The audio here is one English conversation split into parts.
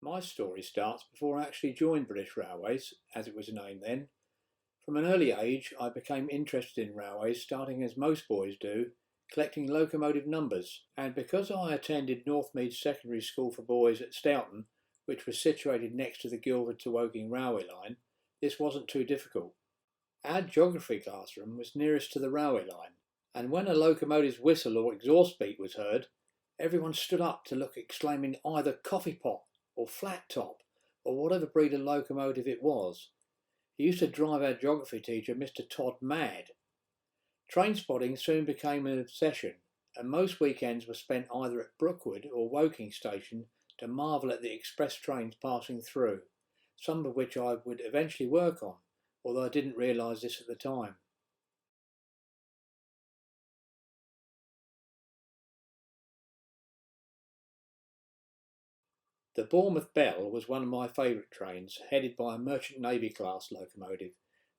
My story starts before I actually joined British Railways, as it was named then. From an early age I became interested in railways, starting as most boys do, collecting locomotive numbers, and because I attended Northmead Secondary School for Boys at Stoughton, which was situated next to the Guildford to Woking railway line, this wasn't too difficult. Our geography classroom was nearest to the railway line, and when a locomotive's whistle or exhaust beat was heard, everyone stood up to look, exclaiming either coffee pot or flat top or whatever breed of locomotive it was. It used to drive our geography teacher, Mr. Todd, mad. Trainspotting soon became an obsession, and most weekends were spent either at Brookwood or Woking station to marvel at the express trains passing through, some of which I would eventually work on, although I didn't realise this at the time. The Bournemouth Belle was one of my favourite trains, headed by a Merchant Navy class locomotive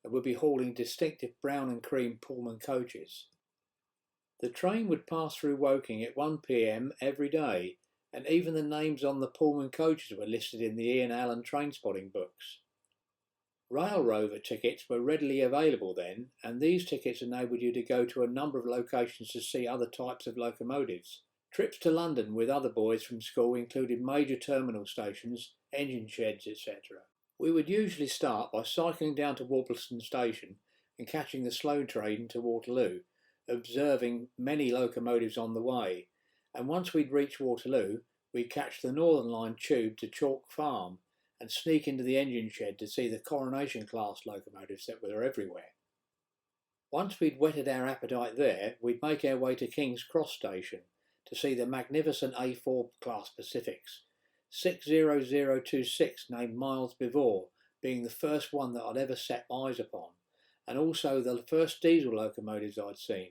that would be hauling distinctive brown and cream Pullman coaches. The train would pass through Woking at 1 p.m. every day, and even the names on the Pullman coaches were listed in the Ian Allan Trainspotting books. Rail Rover tickets were readily available then, and these tickets enabled you to go to a number of locations to see other types of locomotives. Trips to London with other boys from school included major terminal stations, engine sheds, etc. We would usually start by cycling down to Warbleston station and catching the slow train to Waterloo, observing many locomotives on the way, and once we'd reached Waterloo, we'd catch the Northern Line tube to Chalk Farm and sneak into the engine shed to see the Coronation class locomotives that were everywhere. Once we'd whetted our appetite there, we'd make our way to King's Cross station to see the magnificent A4 class Pacifics, 60026 named Miles Bevore being the first one that I'd ever set eyes upon, and also the first diesel locomotives I'd seen,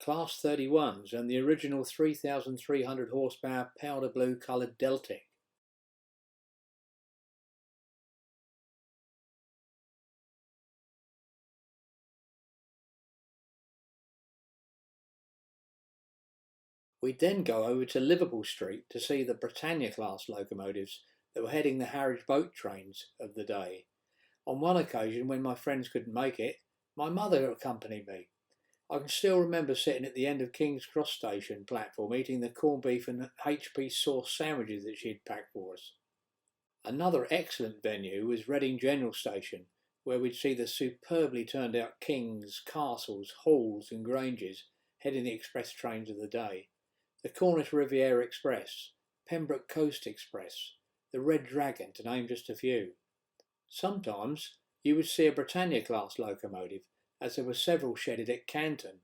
Class 31s and the original 3,300 horsepower powder blue coloured Deltic. We'd then go over to Liverpool Street to see the Britannia class locomotives that were heading the Harwich boat trains of the day. On one occasion, when my friends couldn't make it, my mother accompanied me. I can still remember sitting at the end of King's Cross station platform eating the corned beef and HP sauce sandwiches that she'd packed for us. Another excellent venue was Reading General Station, where we'd see the superbly turned out kings, castles, halls and granges heading the express trains of the day. The Cornish Riviera Express, Pembroke Coast Express, the Red Dragon, to name just a few. Sometimes you would see a Britannia class locomotive, as there were several shedded at Canton,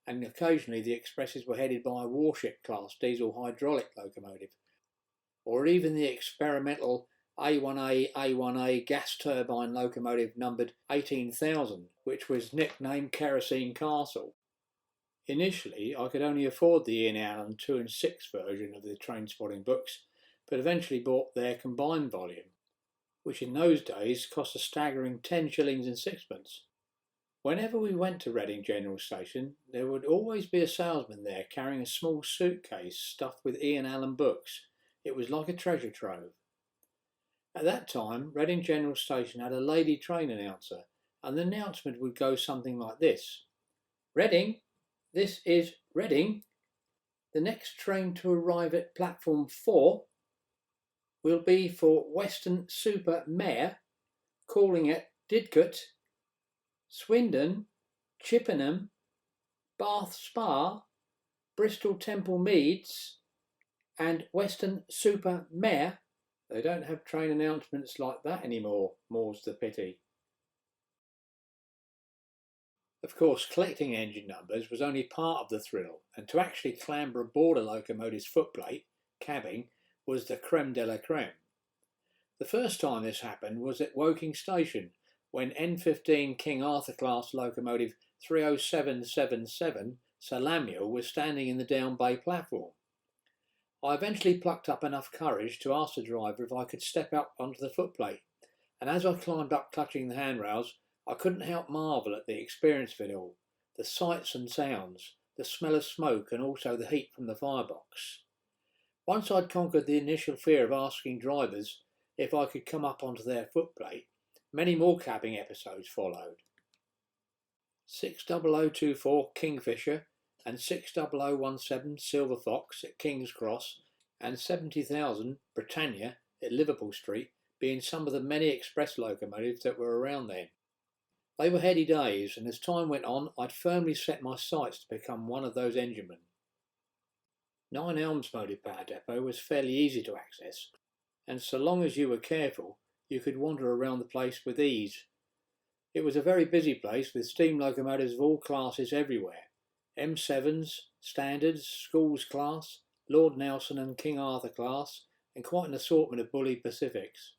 and occasionally the expresses were headed by a warship class diesel hydraulic locomotive, or even the experimental A1A gas turbine locomotive numbered 18,000, which was nicknamed Kerosene Castle. Initially, I could only afford the Ian Allan 2 and 6 version of the Trainspotting books, but eventually bought their combined volume, which in those days cost a staggering 10 shillings and sixpence. Whenever we went to Reading General Station, there would always be a salesman there carrying a small suitcase stuffed with Ian Allan books. It was like a treasure trove. At that time, Reading General Station had a lady train announcer, and the announcement would go something like this. Reading, this is Reading. The next train to arrive at platform 4 will be for Western Super Mare, calling at Didcot, Swindon, Chippenham, Bath Spa, Bristol Temple Meads, and Western Super Mare. They don't have train announcements like that anymore, more's the pity. Of course, collecting engine numbers was only part of the thrill, and to actually clamber aboard a locomotive's footplate, cabbing, was the creme de la creme. The first time this happened was at Woking Station, when N15 King Arthur class locomotive 30777 Sir Lamiel was standing in the down bay platform. I eventually plucked up enough courage to ask the driver if I could step up onto the footplate, and as I climbed up clutching the handrails, I couldn't help marvel at the experience of it all, the sights and sounds, the smell of smoke and also the heat from the firebox. Once I'd conquered the initial fear of asking drivers, if I could come up onto their footplate. Many more cabbing episodes followed. 60024 Kingfisher and 60017 Silver Fox at King's Cross and 70,000 Britannia at Liverpool Street being some of the many express locomotives that were around then. They were heady days, and as time went on, I'd firmly set my sights to become one of those enginemen. Nine Elms Motive Power Depot was fairly easy to access, and so long as you were careful, you could wander around the place with ease. It was a very busy place with steam locomotives of all classes everywhere. M7s, Standards, Schools class, Lord Nelson and King Arthur class, and quite an assortment of Bully Pacifics.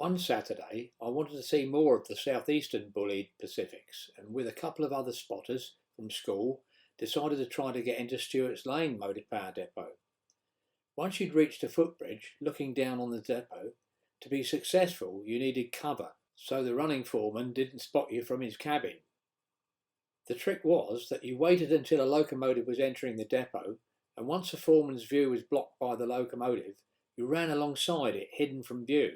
One Saturday, I wanted to see more of the southeastern Bullied Pacifics, and with a couple of other spotters from school, decided to try to get into Stewarts Lane Motive Power Depot. Once you'd reached a footbridge, looking down on the depot, to be successful you needed cover, so the running foreman didn't spot you from his cabin. The trick was that you waited until a locomotive was entering the depot, and once the foreman's view was blocked by the locomotive, you ran alongside it, hidden from view.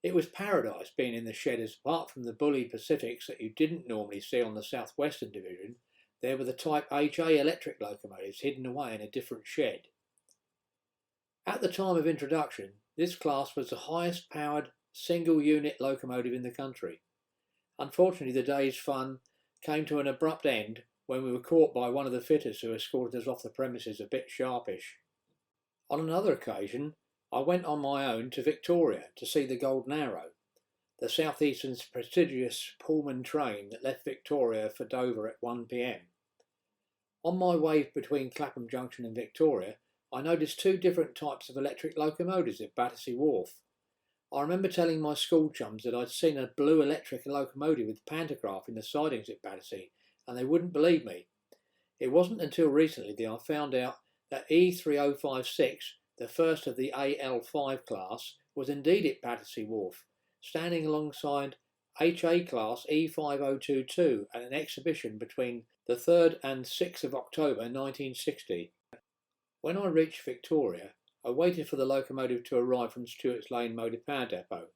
It was paradise being in the shed, as apart from the Bully Pacifics that you didn't normally see on the southwestern division, there were the Type HA electric locomotives hidden away in a different shed. At the time of introduction, this class was the highest powered single unit locomotive in the country. Unfortunately, the day's fun came to an abrupt end when we were caught by one of the fitters who escorted us off the premises a bit sharpish. On another occasion, I went on my own to Victoria to see the Golden Arrow, the South Eastern's prestigious Pullman train that left Victoria for Dover at 1 p.m. On my way between Clapham Junction and Victoria, I noticed two different types of electric locomotives at Battersea Wharf. I remember telling my school chums that I'd seen a blue electric locomotive with pantograph in the sidings at Battersea, and they wouldn't believe me. It wasn't until recently that I found out that E3056, the first of the AL5 class, was indeed at Battersea Wharf, standing alongside HA class E5022 at an exhibition between the 3rd and 6th of October 1960. When I reached Victoria, I waited for the locomotive to arrive from Stewarts Lane Motive Power Depot,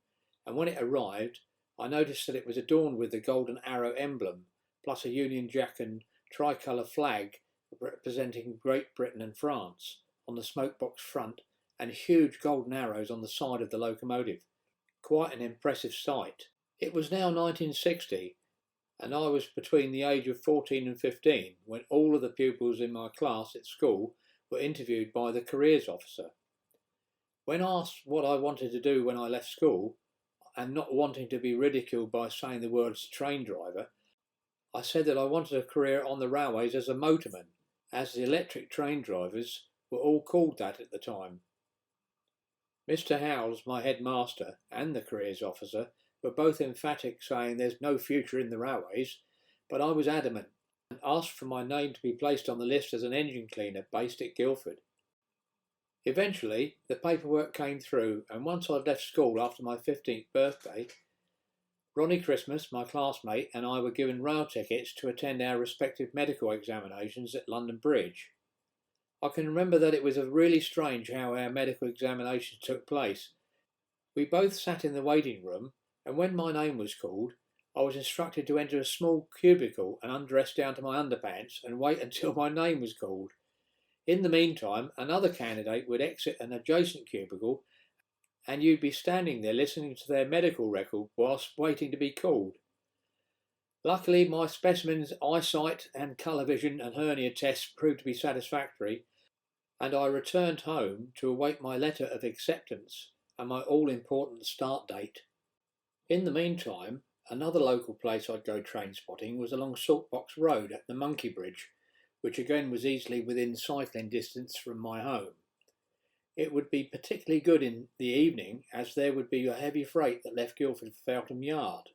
and when it arrived, I noticed that it was adorned with the Golden Arrow emblem, plus a Union Jack and tricolour flag representing Great Britain and France on the smokebox front, and huge golden arrows on the side of the locomotive. Quite an impressive sight. It was now 1960, and I was between the age of 14 and 15 when all of the pupils in my class at school were interviewed by the careers officer. When asked what I wanted to do when I left school, and not wanting to be ridiculed by saying the words train driver, I said that I wanted a career on the railways as a motorman, as the electric train drivers were all called that at the time. Mr. Howells, my headmaster, and the careers officer were both emphatic, saying there's no future in the railways, but I was adamant and asked for my name to be placed on the list as an engine cleaner based at Guildford. Eventually, the paperwork came through, and once I'd left school after my 15th birthday, Ronnie Christmas, my classmate, and I were given rail tickets to attend our respective medical examinations at London Bridge. I can remember that it was really strange how our medical examinations took place. We both sat in the waiting room, and when my name was called, I was instructed to enter a small cubicle and undress down to my underpants and wait until my name was called. In the meantime, another candidate would exit an adjacent cubicle, and you'd be standing there listening to their medical record whilst waiting to be called. Luckily, my specimen's eyesight and colour vision and hernia tests proved to be satisfactory, and I returned home to await my letter of acceptance and my all-important start date. In the meantime, another local place I'd go train spotting was along Saltbox Road at the Monkey Bridge, which again was easily within cycling distance from my home. It would be particularly good in the evening, as there would be a heavy freight that left Guildford for Falcon Yard.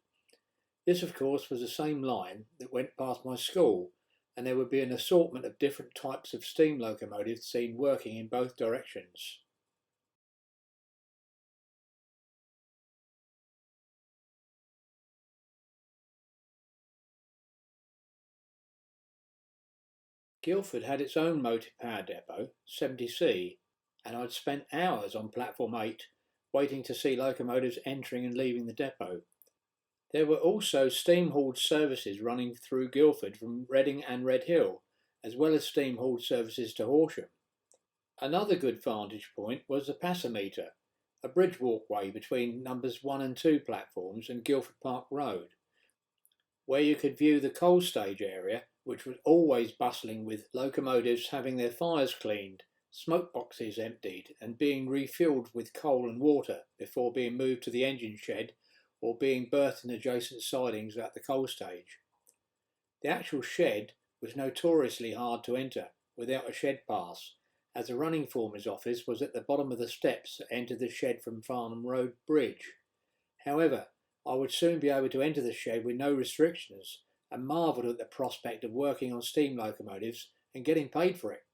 This, of course, was the same line that went past my school, and there would be an assortment of different types of steam locomotives seen working in both directions. Guildford had its own motive power depot, 70C, and I'd spent hours on platform 8 waiting to see locomotives entering and leaving the depot. There were also steam-hauled services running through Guildford from Reading and Red Hill, as well as steam-hauled services to Horsham. Another good vantage point was the passemeter, a bridge walkway between numbers 1 and 2 platforms and Guildford Park Road, where you could view the coal stage area, which was always bustling with locomotives having their fires cleaned, smoke boxes emptied and being refuelled with coal and water before being moved to the engine shed or being berthed in adjacent sidings at the coal stage. The actual shed was notoriously hard to enter without a shed pass, as the running foreman's office was at the bottom of the steps that entered the shed from Farnham Road Bridge. However, I would soon be able to enter the shed with no restrictions and marvelled at the prospect of working on steam locomotives and getting paid for it.